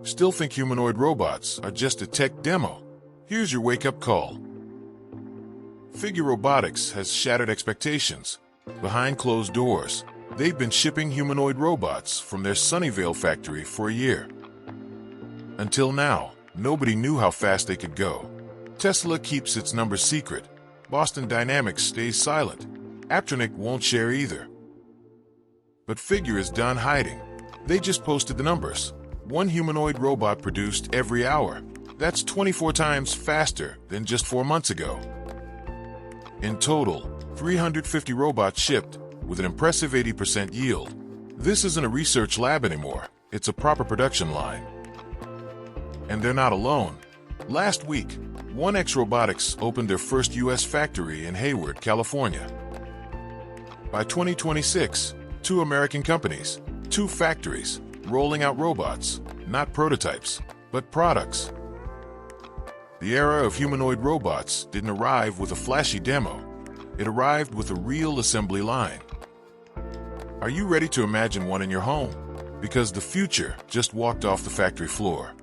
Still think humanoid robots are just a tech demo? Here's your wake-up call. Figure Robotics has shattered expectations. Behind closed doors, they've been shipping humanoid robots from their Sunnyvale factory for a year. Until now, nobody knew how fast they could go. Tesla keeps its numbers secret. Boston Dynamics stays silent. Aptronic won't share either. But Figure is done hiding. They just posted the numbers. One humanoid robot produced every hour. That's 24 times faster than just 4 months ago. In total, 350 robots shipped, with an impressive 80% yield. This isn't a research lab anymore. It's a proper production line. And they're not alone. Last week, 1X Robotics opened their first U.S. factory in Hayward, California. By 2026, 2 American companies, 2 factories, rolling out robots, not prototypes, but products. The era of humanoid robots didn't arrive with a flashy demo. It arrived with a real assembly line. Are you ready to imagine one in your home? Because the future just walked off the factory floor.